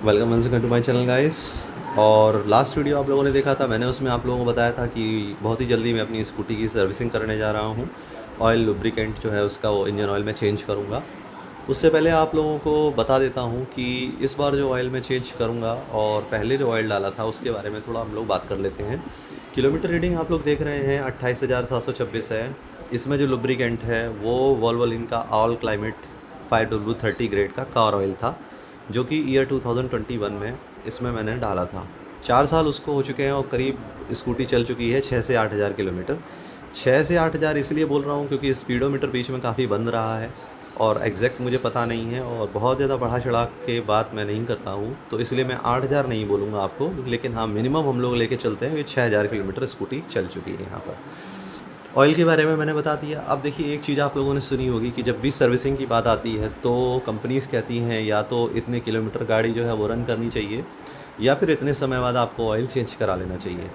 Welcome once again to my channel guys. और last video आप लोगों ने देखा था, मैंने उसमें आप लोगों को बताया था कि बहुत ही जल्दी मैं अपनी स्कूटी की सर्विसिंग करने जा रहा हूँ। ऑयल लुब्रिकेंट जो है उसका वो इंजन ऑयल में चेंज करूँगा। उससे पहले आप लोगों को बता देता हूँ कि इस बार जो ऑयल मैं चेंज करूँगा और पहले जो ऑयल डाला था उसके बारे में थोड़ा हम लोग बात कर लेते हैं। किलोमीटर रीडिंग आप लोग देख रहे हैं 28,726 है। इसमें जो लुब्रिकेंट है वो वोल्वोलिन का ऑल क्लाइमेट 5W30 ग्रेड का कार ऑयल था, जो कि ईयर 2021 में इसमें मैंने डाला था। 4 साल उसको हो चुके हैं और करीब स्कूटी चल चुकी है 6 से 8 हज़ार किलोमीटर। 6 से 8 हज़ार इसलिए बोल रहा हूँ क्योंकि स्पीडोमीटर बीच में काफ़ी बंद रहा है और एग्जैक्ट मुझे पता नहीं है, और बहुत ज़्यादा बढ़ा चढ़ा के बात मैं नहीं करता हूँ, तो इसलिए मैं 8 हज़ार नहीं बोलूँगा आपको, लेकिन हाँ मिनिमम हम लोग लेके चलते हैं कि 6 हज़ार किलोमीटर स्कूटी चल चुकी है यहाँ पर। ऑयल के बारे में मैंने बता दिया। अब देखिए, एक चीज़ आप लोगों ने सुनी होगी कि जब भी सर्विसिंग की बात आती है तो कंपनीज़ कहती हैं या तो इतने किलोमीटर गाड़ी जो है वो रन करनी चाहिए या फिर इतने समय बाद आपको ऑयल चेंज करा लेना चाहिए।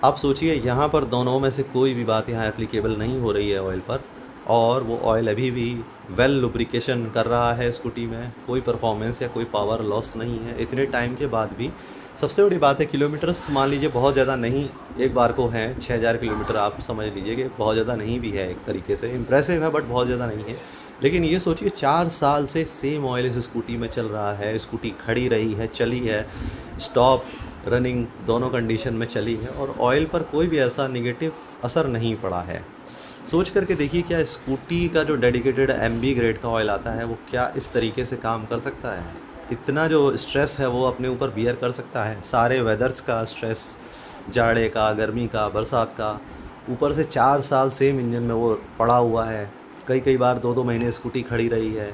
आप सोचिए, यहाँ पर दोनों में से कोई भी बात यहाँ एप्लीकेबल नहीं हो रही है ऑयल पर, और वो ऑयल अभी भी वेल लुब्रिकेशन कर रहा है स्कूटी में। कोई परफॉर्मेंस या कोई पावर लॉस नहीं है इतने टाइम के बाद भी। सबसे बड़ी बात है, किलोमीटर्स मान लीजिए बहुत ज़्यादा नहीं, एक बार को हैं 6,000 किलोमीटर, आप समझ लीजिए कि बहुत ज़्यादा नहीं भी है, एक तरीके से इम्प्रेसिव है बट बहुत ज़्यादा नहीं है। लेकिन ये सोचिए, 4 साल से सेम ऑयल इस स्कूटी में चल रहा है, स्कूटी खड़ी रही है, चली है, स्टॉप रनिंग दोनों कंडीशन में चली है, और ऑयल पर कोई भी ऐसा निगेटिव असर नहीं पड़ा है। सोच करके देखिए, क्या स्कूटी का जो डेडिकेटेड MB ग्रेड का ऑयल आता है वो क्या इस तरीके से काम कर सकता है? इतना जो स्ट्रेस है वो अपने ऊपर बियर कर सकता है? सारे वेदर्स का स्ट्रेस, जाड़े का, गर्मी का, बरसात का, ऊपर से 4 साल सेम इंजन में वो पड़ा हुआ है, कई कई बार 2-2 महीने स्कूटी खड़ी रही है,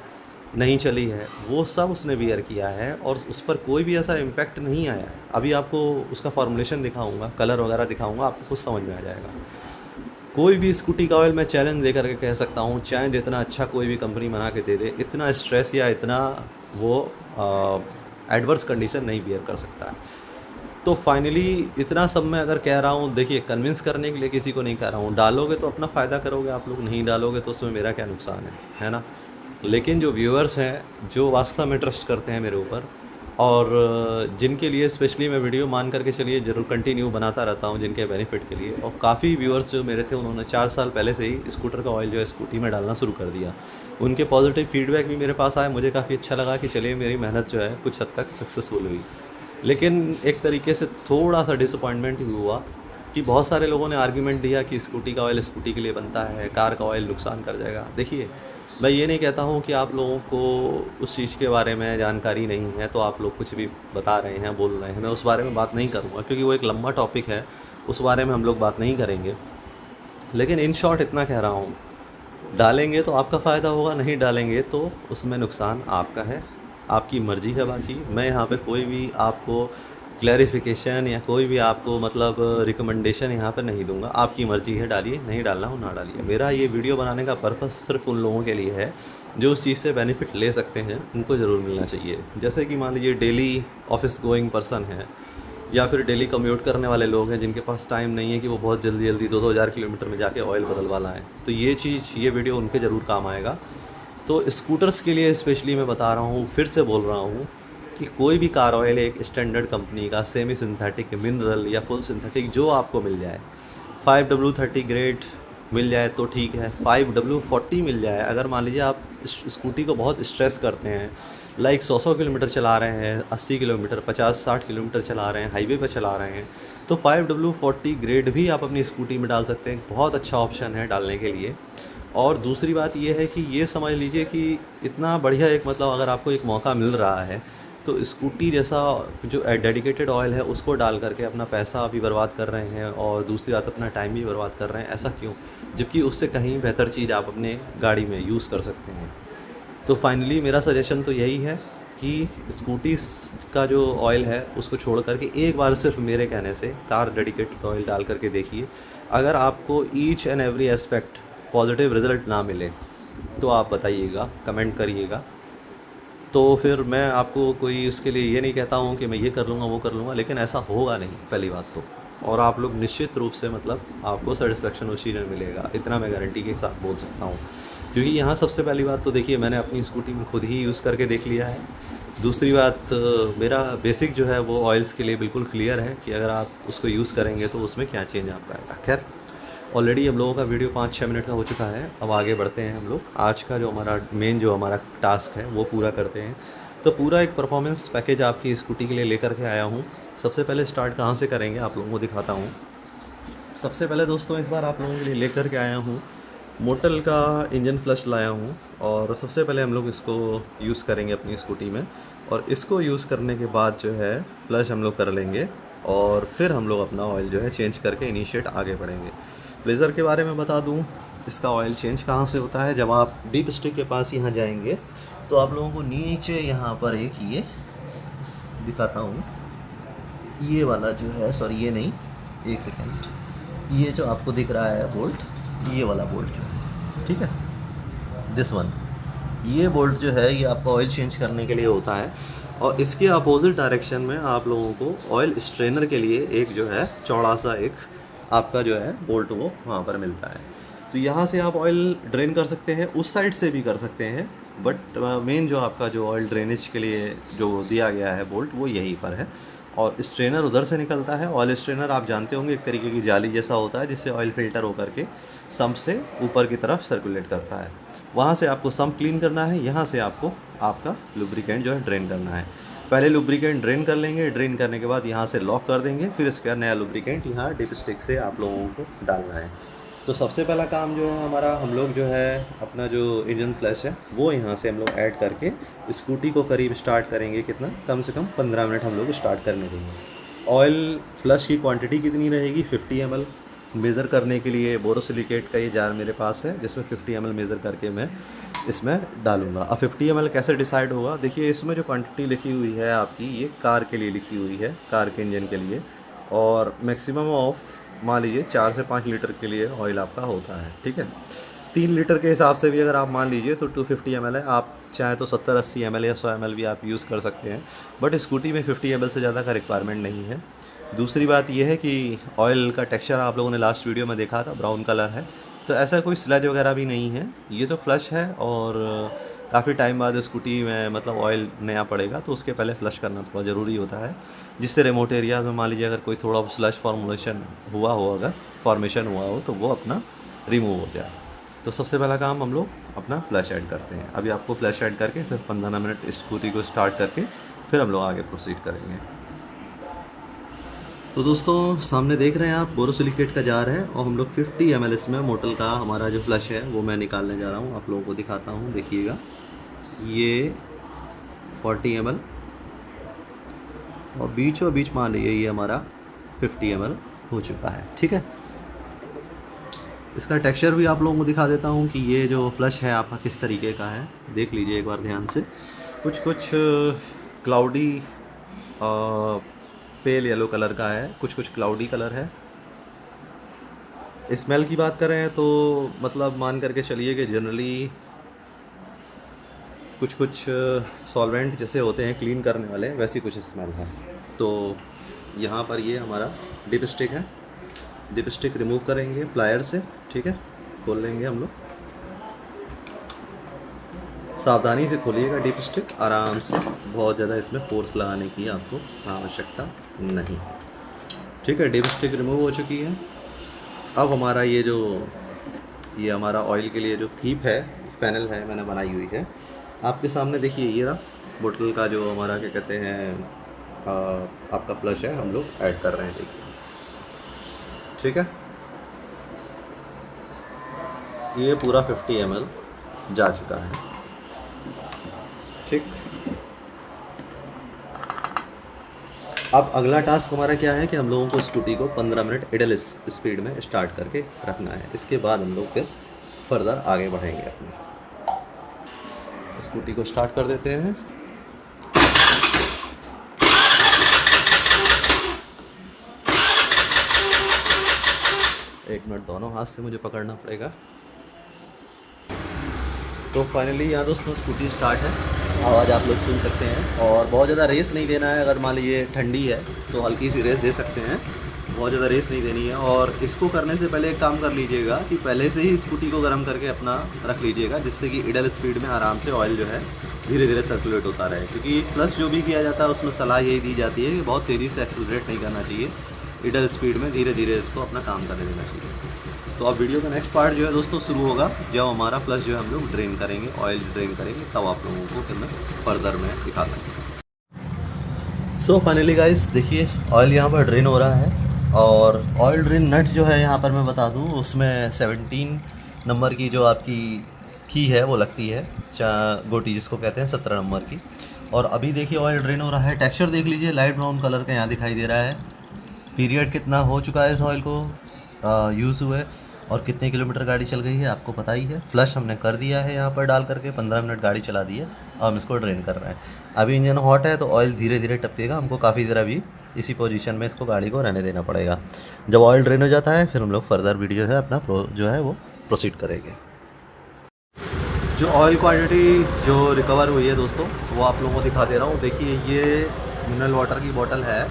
नहीं चली है, वो सब उसने बियर किया है और उस पर कोई भी ऐसा इम्पैक्ट नहीं आया है। अभी आपको उसका फॉर्मुलेशन दिखाऊंगा, कलर वगैरह दिखाऊंगा, आपको कुछ समझ में आ जाएगा। कोई भी स्कूटी का ऑयल मैं चैलेंज दे करके कह सकता हूँ, चाहे जितना अच्छा कोई भी कंपनी बना के दे दे, इतना स्ट्रेस या इतना वो एडवर्स कंडीशन नहीं बियर कर सकता है। तो फाइनली इतना सब मैं अगर कह रहा हूँ, देखिए कन्विंस करने के लिए किसी को नहीं कह रहा हूँ। डालोगे तो अपना फ़ायदा करोगे आप लोग, नहीं डालोगे तो उसमें मेरा क्या नुकसान है ना। लेकिन जो व्यूअर्स हैं, जो वास्तव में ट्रस्ट करते हैं मेरे ऊपर, और जिनके लिए स्पेशली मैं वीडियो मान करके चलिए ज़रूर कंटिन्यू बनाता रहता हूँ, जिनके बेनिफिट के लिए, और काफ़ी व्यूअर्स जो मेरे थे उन्होंने 4 साल पहले से ही स्कूटर का ऑयल जो है स्कूटी में डालना शुरू कर दिया। उनके पॉजिटिव फीडबैक भी मेरे पास आए, मुझे काफ़ी अच्छा लगा कि चलिए मेरी मेहनत जो है कुछ हद तक सक्सेसफुल हुई। लेकिन एक तरीके से थोड़ा सा डिसअपॉइंटमेंट भी हुआ कि बहुत सारे लोगों ने आर्ग्यूमेंट दिया कि स्कूटी का ऑयल स्कूटी के लिए बनता है, कार का ऑयल नुकसान कर जाएगा। देखिए, मैं ये नहीं कहता हूँ कि आप लोगों को उस चीज़ के बारे में जानकारी नहीं है तो आप लोग कुछ भी बता रहे हैं, बोल रहे हैं, मैं उस बारे में बात नहीं करूँगा क्योंकि वो एक लंबा टॉपिक है, उस बारे में हम लोग बात नहीं करेंगे। लेकिन इन शॉर्ट इतना कह रहा हूँ, डालेंगे तो आपका फ़ायदा होगा, नहीं डालेंगे तो उसमें नुकसान आपका है, आपकी मर्ज़ी है। बाकी मैं यहाँ पे कोई भी आपको क्लैरिफिकेशन या कोई भी आपको मतलब रिकमेंडेशन यहाँ पे नहीं दूंगा, आपकी मर्ज़ी है, डालिए, नहीं डालना हो ना डालिए। मेरा ये वीडियो बनाने का पर्पस सिर्फ उन लोगों के लिए है जो उस चीज़ से बेनिफिट ले सकते हैं, उनको ज़रूर मिलना चाहिए। जैसे कि मान लीजिए डेली ऑफिस गोइंग पर्सन है, या फिर डेली कम्यूट करने वाले लोग हैं जिनके पास टाइम नहीं है कि वो बहुत जल्दी जल्दी 2-2 हज़ार किलोमीटर में जाके ऑयल बदलवा लाएँ, तो ये चीज़, ये वीडियो उनके ज़रूर काम आएगा। तो स्कूटर्स के लिए स्पेशली मैं बता रहा हूँ, फिर से बोल रहा हूँ कि कोई भी कार ऑयल एक स्टैंडर्ड कंपनी का सेमी सिंथेटिक, मिनरल या फुल सिंथेटिक जो आपको मिल जाए, 5W30 ग्रेड मिल जाए तो ठीक है, 5W40 मिल जाए। अगर मान लीजिए आप स्कूटी को बहुत स्ट्रेस करते हैं, लाइक 100 किलोमीटर चला रहे हैं, 80 किलोमीटर, 50-60 किलोमीटर चला रहे हैं, हाईवे पर चला रहे हैं, तो 5W40 ग्रेड भी आप अपनी स्कूटी में डाल सकते हैं। बहुत अच्छा ऑप्शन है डालने के लिए। और दूसरी बात ये है कि ये समझ लीजिए कि इतना बढ़िया एक मतलब अगर आपको एक मौका मिल रहा है तो स्कूटी जैसा जो डेडिकेटेड ऑयल है उसको डाल करके अपना पैसा भी बर्बाद कर रहे हैं और दूसरी बात अपना टाइम भी बर्बाद कर रहे हैं। ऐसा क्यों, जबकि उससे कहीं बेहतर चीज़ आप अपने गाड़ी में यूज़ कर सकते हैं। तो फाइनली मेरा सजेशन तो यही है कि स्कूटी का जो ऑयल है उसको छोड़ करके एक बार सिर्फ मेरे कहने से कार डेडिकेटेड ऑयल डाल करके देखिए। अगर आपको each and every aspect positive result ना मिले तो आप बताइएगा, कमेंट करिएगा। तो फिर मैं आपको कोई उसके लिए ये नहीं कहता हूँ कि मैं ये कर लूँगा, वो कर लूँगा, लेकिन ऐसा होगा नहीं पहली बात तो। और आप लोग निश्चित रूप से मतलब आपको सेटिस्फेक्शन उस चीज़ में मिलेगा, इतना मैं गारंटी के साथ बोल सकता हूँ। क्योंकि यहाँ सबसे पहली बात तो देखिए मैंने अपनी स्कूटी में खुद ही यूज़ करके देख लिया है। दूसरी बात मेरा बेसिक जो है वो ऑयल्स के लिए बिल्कुल क्लियर है कि अगर आप उसको यूज़ करेंगे तो उसमें क्या चेंज आ पाएगा। खैर ऑलरेडी हम लोगों का वीडियो 5-6 मिनट का हो चुका है। अब आगे बढ़ते हैं हम लोग। आज का जो हमारा मेन जो हमारा टास्क है वो पूरा करते हैं। तो पूरा एक परफॉर्मेंस पैकेज आपकी स्कूटी के लिए लेकर के आया हूँ। सबसे पहले स्टार्ट कहाँ से करेंगे आप लोगों को दिखाता हूँ। सबसे पहले दोस्तों इस बार आप लोगों के लिए लेकर के आया हूँ मोटल का इंजन फ्लश लाया हूँ। और सबसे पहले हम लोग इसको यूज़ करेंगे अपनी स्कूटी में, और इसको यूज़ करने के बाद जो है फ्लश हम लोग कर लेंगे और फिर हम लोग अपना ऑयल जो है चेंज करके इनिशिएट आगे बढ़ेंगे। ब्लेज़र के बारे में बता दूं, इसका ऑयल चेंज कहाँ से होता है। जब आप डीप स्टिक के पास यहाँ जाएंगे तो आप लोगों को नीचे यहाँ पर एक ये दिखाता हूँ, ये वाला जो है, सॉरी ये नहीं, एक सेकेंड, ये जो आपको दिख रहा है बोल्ट, ये वाला बोल्ट जो है, ठीक है, दिस वन, ये बोल्ट जो है ये आपका ऑयल चेंज करने के लिए होता है। और इसके अपोजिट डायरेक्शन में आप लोगों को ऑयल स्ट्रेनर के लिए एक जो है चौड़ा सा एक आपका जो है बोल्ट वो वहाँ पर मिलता है। तो यहाँ से आप ऑयल ड्रेन कर सकते हैं, उस साइड से भी कर सकते हैं, बट मेन जो आपका जो ऑयल ड्रेनेज के लिए जो दिया गया है बोल्ट वो यहीं पर है। और स्ट्रेनर उधर से निकलता है। ऑयल स्ट्रेनर आप जानते होंगे एक तरीके की जाली जैसा होता है जिससे ऑयल फ़िल्टर होकर के सम्प से ऊपर की तरफ सर्कुलेट करता है। वहाँ से आपको सम्प क्लीन करना है, यहाँ से आपको आपका लुब्रिकेंट जो है ड्रेन करना है। पहले लुब्रिकेंट ड्रेन कर लेंगे, ड्रेन करने के बाद यहाँ से लॉक कर देंगे, फिर इसके बाद नया लुब्रिकेंट यहाँ डिप स्टिक से आप लोगों को डालना है। तो सबसे पहला काम जो है हमारा, हम लोग जो है अपना जो इंजन फ्लश है वो यहाँ से हम लोग ऐड करके स्कूटी को करीब स्टार्ट करेंगे। कितना, कम से कम 15 मिनट हम लोग स्टार्ट करने देंगे। ऑयल फ्लश की क्वांटिटी कितनी रहेगी, 50 ml। मेज़र करने के लिए बोरोसिलिकेट का ये जार मेरे पास है जिसमें 50 ml मेज़र करके मैं इसमें डालूंगा। अब 50 ml कैसे डिसाइड होगा, देखिए इसमें जो क्वांटिटी लिखी हुई है आपकी, ये कार के लिए लिखी हुई है, कार के इंजन के लिए, और मैक्सिमम ऑफ मान लीजिए 4 से 5 लीटर के लिए ऑयल आपका होता है, ठीक है। 3 लीटर के हिसाब से भी अगर आप मान लीजिए तो 250 ml है। आप चाहे तो 70-80 ml या 100 ml भी आप यूज़ कर सकते हैं, बट स्कूटी में 50 ml से ज़्यादा का रिक्वायरमेंट नहीं है। दूसरी बात यह है कि ऑयल का टेक्सचर आप लोगों ने लास्ट वीडियो में देखा था, ब्राउन कलर है, तो ऐसा कोई स्लज वगैरह भी नहीं है। ये तो फ्लश है और काफ़ी टाइम बाद स्कूटी में मतलब ऑयल नया पड़ेगा तो उसके पहले फ़्लश करना थोड़ा ज़रूरी होता है, जिससे रिमोट एरियाज़ में मान लीजिए अगर कोई थोड़ा स्लश फॉर्मेशन हुआ हो, अगर फॉर्मेशन हुआ हो तो वो अपना रिमूव हो जाए। तो सबसे पहला काम हम लोग अपना फ्लश ऐड करते हैं। अभी आपको फ्लश ऐड करके फिर 15 मिनट स्कूटी को स्टार्ट करके फिर हम लोग आगे प्रोसीड करेंगे। तो दोस्तों सामने देख रहे हैं आप बोरोसिलिकेट का जार है और हम लोग 50 ml इसमें मोटल का हमारा जो फ्लश है वो मैं निकालने जा रहा हूँ। आप लोगों को दिखाता हूँ, देखिएगा ये 40 ml और बीचों बीच मान लीजिए ये हमारा 50 ml हो चुका है, ठीक है। इसका टेक्सचर भी आप लोगों को दिखा देता हूँ कि ये जो फ्लश है आपका किस तरीके का है। देख लीजिए एक बार ध्यान से, कुछ क्लाउडी पेल येलो कलर का है, कुछ क्लाउडी कलर है। स्मेल की बात करें तो मतलब मान करके चलिए कि जनरली कुछ सॉल्वेंट जैसे होते हैं क्लीन करने वाले, वैसी कुछ स्मेल है। तो यहाँ पर ये हमारा डिप स्टिक है, डिप स्टिक रिमूव करेंगे प्लायर से, ठीक है। खोल लेंगे हम लोग, सावधानी से खोलिएगा डिप स्टिक, आराम से, बहुत ज़्यादा इसमें फोर्स लगाने की आपको आवश्यकता नहीं है, ठीक है। डिप स्टिक रिमूव हो चुकी है। अब हमारा ये हमारा ऑयल के लिए जो कीप है, पैनल है, मैंने बनाई हुई है आपके सामने। देखिए ये रहा बोतल का जो हमारा क्या कहते हैं आपका फ्लश है, हम लोग ऐड कर रहे हैं, देखिए, ठीक है। ये पूरा 50 ml जा चुका है, ठीक। अब अगला टास्क हमारा क्या है कि हम लोगों को स्कूटी को 15 मिनट इडल स्पीड में स्टार्ट करके रखना है। इसके बाद हम लोग फिर फर्दर आगे बढ़ेंगे। अपनी स्कूटी को स्टार्ट कर देते हैं। एक मिनट, दोनों हाथ से मुझे पकड़ना पड़ेगा। तो फाइनली यहाँ दोस्तों स्कूटी स्टार्ट है, आवाज़ आप लोग सुन सकते हैं। और बहुत ज़्यादा रेस नहीं देना है, अगर मान लीजिए ठंडी है तो हल्की सी रेस दे सकते हैं, बहुत ज़्यादा रेस नहीं देनी है। और इसको करने से पहले एक काम कर लीजिएगा कि पहले से ही स्कूटी को गर्म करके अपना रख लीजिएगा, जिससे कि इडल स्पीड में आराम से ऑयल जो है धीरे धीरे सर्कुलेट होता रहे। क्योंकि प्लस जो भी किया जाता है उसमें सलाह यही दी जाती है कि बहुत तेज़ी से एक्सेलरेट नहीं करना चाहिए, इडल स्पीड में धीरे धीरे इसको अपना काम करने देना चाहिए। तो अब वीडियो का नेक्स्ट पार्ट जो है दोस्तों शुरू होगा जब हमारा प्लस जो है हम लोग ड्रेन करेंगे, ऑयल ड्रेन करेंगे, तब आप लोगों को फिर मैं फर्दर में दिखाता हूँ। सो फाइनली गाइस देखिए ऑयल यहाँ पर ड्रेन हो रहा है, और ऑयल ड्रेन नट जो है यहाँ पर मैं बता दूँ उसमें 17 नंबर की जो आपकी की है वो लगती है, गोटी जिसको कहते हैं 17 नंबर की। और अभी देखिए ऑयल ड्रेन हो रहा है, टेक्सचर देख लीजिए लाइट ब्राउन कलर का यहाँ दिखाई दे रहा है। पीरियड कितना हो चुका है इस ऑयल को यूज़ हुए और कितने किलोमीटर गाड़ी चल गई है आपको पता ही है। फ्लश हमने कर दिया है यहाँ पर डाल करके, 15 मिनट गाड़ी चला दी है, अब हम इसको ड्रेन कर रहे हैं। अभी इंजन हॉट है तो ऑयल धीरे धीरे टपकेगा, हमको काफ़ी देर अभी इसी पोजीशन में इसको गाड़ी को रहने देना पड़ेगा। जब ऑयल ड्रेन हो जाता है फिर हम लोग फर्दर वीडियो है अपना जो है वो प्रोसीड करेंगे। जो ऑयल क्वांटिटी जो रिकवर हुई है दोस्तों वो आप लोगों को दिखा दे रहा हूँ। देखिए ये मिनरल वाटर की बोतल है,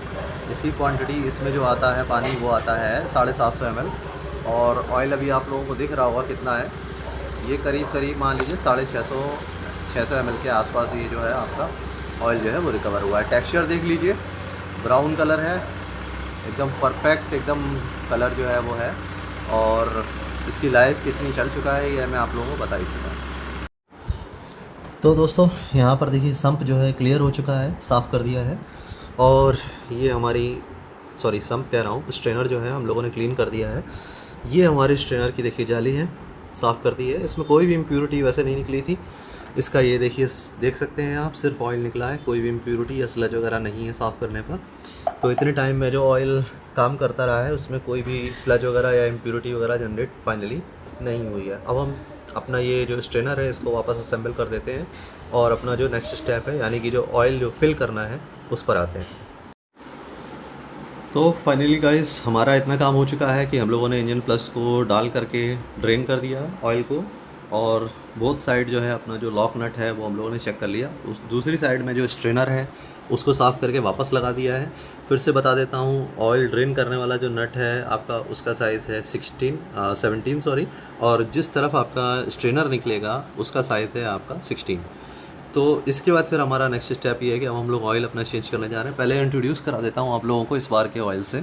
इसी क्वांटिटी इसमें जो आता है पानी वो आता है 750 ml, और ऑयल अभी आप लोगों को दिख रहा होगा कितना है, ये करीब मान लीजिए 650 ml के आसपास ये जो है आपका ऑयल जो है वो रिकवर हुआ है। टेक्सचर देख लीजिए ब्राउन कलर है, एकदम परफेक्ट एकदम कलर जो है वो है, और इसकी लाइफ कितनी चल चुका है ये मैं आप लोगों को बता ही चुका है। तो दोस्तों यहाँ पर देखिए सम्प जो है क्लियर हो चुका है, साफ़ कर दिया है, और ये हमारी सम्प कह रहा हूँ, स्ट्रेनर जो है हम लोगों ने क्लीन कर दिया है। ये हमारी स्ट्रेनर की देखिए जाली है, साफ़ कर दी है, इसमें कोई भी इम्प्योरिटी वैसे नहीं निकली थी। इसका ये देखिए देख सकते हैं आप, सिर्फ ऑयल निकला है, कोई भी इम्प्योरिटी या स्लज वगैरह नहीं है साफ़ करने पर। तो इतने टाइम में जो ऑयल काम करता रहा है उसमें कोई भी स्लज वगैरह या इम्प्योरिटी वगैरह जनरेट फाइनली नहीं हुई है। अब हम अपना ये जो स्ट्रेनर है इसको वापस असेंबल कर देते हैं और अपना जो नेक्स्ट स्टेप है यानी कि जो ऑयल जो फिल करना है उस पर आते हैं। तो फाइनली गाइस हमारा इतना काम हो चुका है कि हम लोगों ने इंजन प्लस को डाल करके ड्रेन कर दिया ऑयल को, और बोथ साइड जो है अपना जो लॉक नट है वो हम लोगों ने चेक कर लिया। उस दूसरी साइड में जो स्ट्रेनर है उसको साफ़ करके वापस लगा दिया है। फिर से बता देता हूँ, ऑयल ड्रेन करने वाला जो नट है आपका उसका साइज़ है 17 और जिस तरफ आपका स्ट्रेनर निकलेगा उसका साइज़ है आपका 16। तो इसके बाद फिर हमारा नेक्स्ट स्टेप ये है कि अब हम लोग ऑयल अपना चेंज करने जा रहे हैं। पहले इंट्रोड्यूस करा देता हूँ आप लोगों को इस बार के ऑयल से।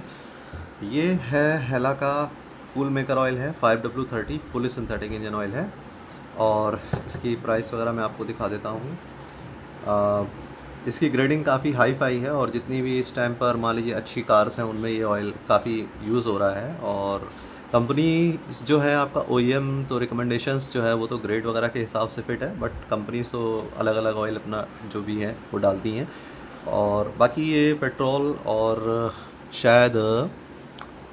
ये है हेला का कूल मेकर ऑयल है, 5W30 fully synthetic engine oil है, और इसकी प्राइस वगैरह मैं आपको दिखा देता हूँ। इसकी ग्रेडिंग काफ़ी हाई फाई है, और जितनी भी इस टाइम पर मान लीजिए अच्छी कार्स हैं उनमें ये ऑयल काफ़ी यूज़ हो रहा है। और कंपनी जो है आपका OEM तो रिकमेंडेशंस जो है वो तो ग्रेड वगैरह के हिसाब से फिट है, बट कंपनीज तो अलग अलग ऑयल अपना जो भी है वो डालती हैं। और बाकी ये पेट्रोल और शायद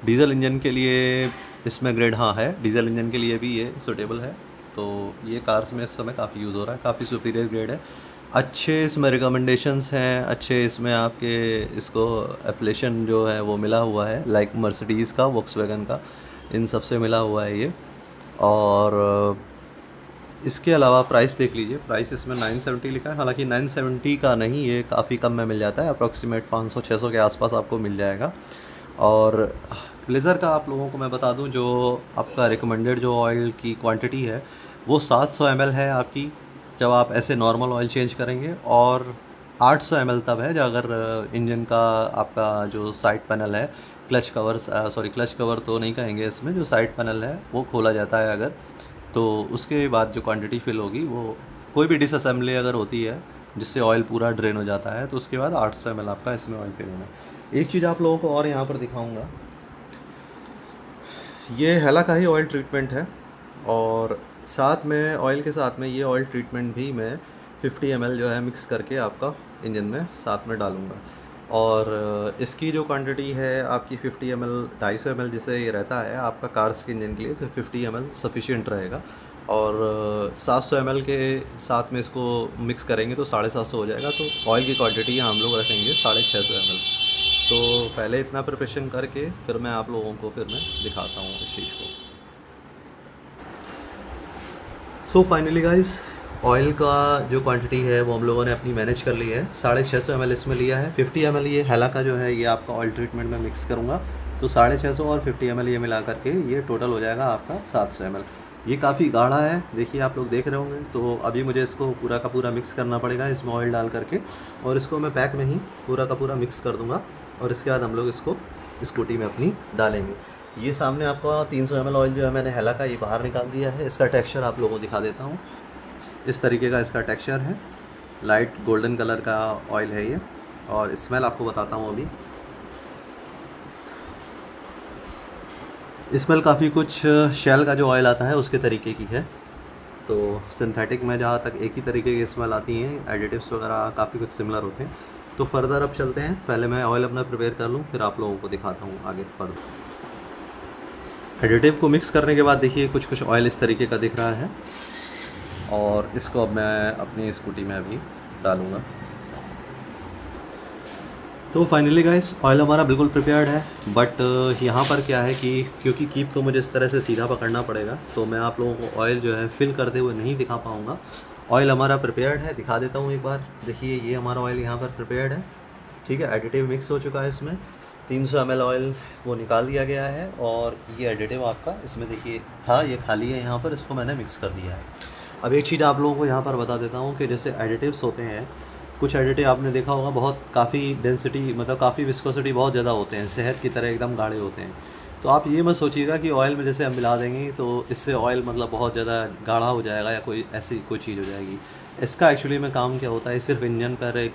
डीज़ल इंजन के लिए इसमें ग्रेड हाँ है, डीज़ल इंजन के लिए भी ये सूटेबल है। तो ये कार्स में इस समय काफ़ी यूज़ हो रहा है, काफ़ी सुपीरियर ग्रेड है, अच्छे इसमें रिकमेंडेशंस हैं, अच्छे इसमें आपके इसको एप्लेशन जो है वो मिला हुआ है, लाइक मर्सिडीज़ का, वॉक्सवैगन का, इन सब से मिला हुआ है ये। और इसके अलावा प्राइस देख लीजिए, प्राइस इसमें 970 लिखा है, हालांकि 970 का नहीं, ये काफ़ी कम में मिल जाता है, अप्रॉक्सीमेट 500-600 के आसपास आपको मिल जाएगा। और ब्लेज़र का आप लोगों को मैं बता दूं, जो आपका रिकमेंडेड जो ऑयल की क्वांटिटी है वो 700 ml है आपकी जब आप ऐसे नॉर्मल ऑयल चेंज करेंगे, और 800 ml तब है जब अगर इंजन का आपका जो साइड पैनल है, क्लच कवर तो नहीं कहेंगे इसमें, जो साइड पैनल है वो खोला जाता है अगर, तो उसके बाद जो क्वांटिटी फिल होगी वो कोई भी डिसअसेंबली अगर होती है जिससे ऑयल पूरा ड्रेन हो जाता है तो उसके बाद 800 ml आपका इसमें ऑयल फिल होना है। एक चीज़ आप लोगों को और यहाँ पर दिखाऊँगा, ये हेला का ही ऑयल ट्रीटमेंट है, और साथ में ऑयल के साथ में ये ऑयल ट्रीटमेंट भी मैं 50 ml जो है मिक्स करके आपका इंजन में साथ में डालूँगा। और इसकी जो क्वांटिटी है आपकी 50 ml 250 ml जिसे ये रहता है आपका कार्स के इंजन के लिए, तो 50 ml सफिशिएंट रहेगा। और 700 ml के साथ में इसको मिक्स करेंगे तो 750 हो जाएगा। तो ऑयल की क्वांटिटी हम लोग रखेंगे 650 ml। तो पहले इतना प्रिपरेशन करके फिर मैं आप लोगों को फिर मैं दिखाता हूँ इस चीज़ को। सो फाइनली गाइस ऑयल का जो क्वांटिटी है वो हम लोगों ने अपनी मैनेज कर ली है, 650 ml इसमें लिया है, 50 ml ये हेला का जो है ये आपका ऑयल ट्रीटमेंट में मिक्स करूँगा तो 650 और 50 ml ये मिला करके ये टोटल हो जाएगा आपका 700 ml। ये काफ़ी गाढ़ा है, देखिए आप लोग देख रहे होंगे। तो अभी मुझे इसको पूरा का पूरा मिक्स करना पड़ेगा इसमें ऑयल डाल करके, और इसको मैं पैक में ही पूरा का पूरा मिक्स कर दूँगा, और इसके बाद हम लोग इसको स्कूटी में अपनी डालेंगे। ये सामने आपका 300 ml ऑयल जो है मैंने हेला का ये बाहर निकाल दिया है। इसका टेक्सचर आप लोगों को दिखा देता हूँ। इस तरीके का इसका टेक्सचर है, लाइट गोल्डन कलर का ऑयल है ये। और स्मेल आपको बताता हूँ अभी। स्मेल काफ़ी कुछ शेल का जो ऑयल आता है उसके तरीके की है। तो सिंथेटिक में जहाँ तक एक ही तरीके की स्मेल आती हैं, एडिटिव्स वगैरह काफ़ी कुछ सिमिलर होते हैं। तो फर्दर अब चलते हैं, पहले मैं ऑयल अपना प्रिपेयर कर लूँ, फिर आप लोगों को दिखाता हूँ आगे फर्दर। एडिटिव को मिक्स करने के बाद देखिए कुछ कुछ ऑयल इस तरीके का दिख रहा है, और इसको अब मैं अपनी स्कूटी में अभी डालूँगा। तो फाइनली गाइस ऑयल हमारा बिल्कुल प्रिपेयर्ड है, बट यहाँ पर क्या है कि क्योंकि कीप को मुझे इस तरह से सीधा पकड़ना पड़ेगा, तो मैं आप लोगों को ऑयल जो है फिल करते हुए नहीं दिखा पाऊँगा। ऑयल हमारा प्रिपेयर्ड है, दिखा देता हूँ एक बार। देखिए ये हमारा ऑयल यहाँ पर प्रिपेयर्ड है, ठीक है। एडिटिव मिक्स हो चुका है इसमें, 300 ml ऑयल वो निकाल दिया गया है, और ये एडिटिव आपका इसमें देखिए था, ये खाली है यहाँ पर, इसको मैंने मिक्स कर दिया है। अब एक चीज़ आप लोगों को यहाँ पर बता देता हूँ कि जैसे एडिटिव्स होते हैं, कुछ एडिटिव आपने देखा होगा बहुत काफ़ी डेंसिटी मतलब काफ़ी विस्कोसिटी बहुत ज़्यादा होते हैं, शहद की तरह एकदम गाढ़े होते हैं। तो आप ये मत सोचिएगा कि ऑयल में जैसे हम मिला देंगे तो इससे ऑयल मतलब बहुत ज़्यादा गाढ़ा हो जाएगा या कोई ऐसी कोई चीज़ हो जाएगी। इसका एक्चुअली में काम क्या होता है, सिर्फ इंजन पर एक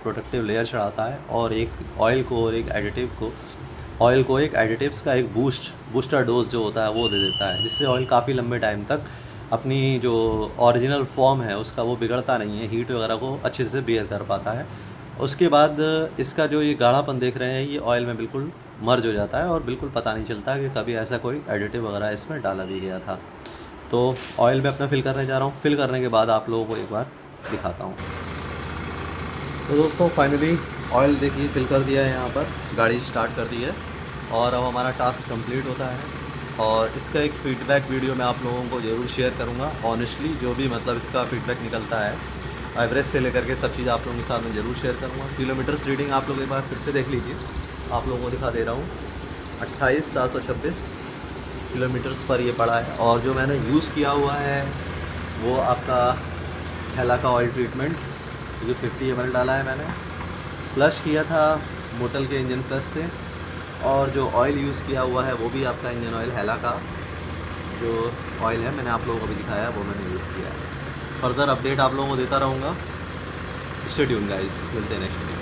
प्रोटेक्टिव लेयर चढ़ाता है, और एक ऑयल को और एक एडिटिव्स का एक बूस्टर डोज जो होता है वो दे देता है, जिससे ऑयल काफ़ी लंबे टाइम तक अपनी जो ओरिजिनल फॉर्म है उसका वो बिगड़ता नहीं है, हीट वगैरह को अच्छे से बियर कर पाता है। उसके बाद इसका जो ये गाढ़ापन देख रहे हैं ये ऑयल में बिल्कुल मर्ज हो जाता है, और बिल्कुल पता नहीं चलता कि कभी ऐसा कोई एडिटिव वगैरह इसमें डाला भी गया था। तो ऑयल मैं अपना फिल करने जा रहा हूँ, फिल करने के बाद आप लोगों को एक बार दिखाता हूँ। तो दोस्तों फाइनली ऑयल देखिए फिल कर दिया है, यहाँ पर गाड़ी स्टार्ट कर दी है, और अब हमारा टास्क कंप्लीट होता है। और इसका एक फ़ीडबैक वीडियो मैं आप लोगों को ज़रूर शेयर करूँगा। ऑनेस्टली जो भी मतलब इसका फ़ीडबैक निकलता है एवरेज से लेकर के सब चीज़ आप लोगों के साथ मैं ज़रूर शेयर करूँगा। किलोमीटर्स रीडिंग आप लोग एक बार फिर से देख लीजिए, आप लोगों को दिखा दे रहा हूँ। 28,726 किलोमीटर्स पर ये पड़ा है। और जो मैंने यूज़ किया हुआ है वो आपका हेला का ऑयल ट्रीटमेंट, जो 50 ml डाला है मैंने, फ्लश किया था मोटल के इंजन फ्लश से। और जो ऑयल यूज़ किया हुआ है वो भी आपका इंजन ऑयल हेला का जो ऑयल है मैंने आप लोगों को भी दिखाया है, वो मैंने यूज़ किया है। फर्दर अपडेट आप लोगों को देता रहूँगा। स्टे ट्यून्ड गाइस, मिलते हैं नेक्स्ट वीडियो।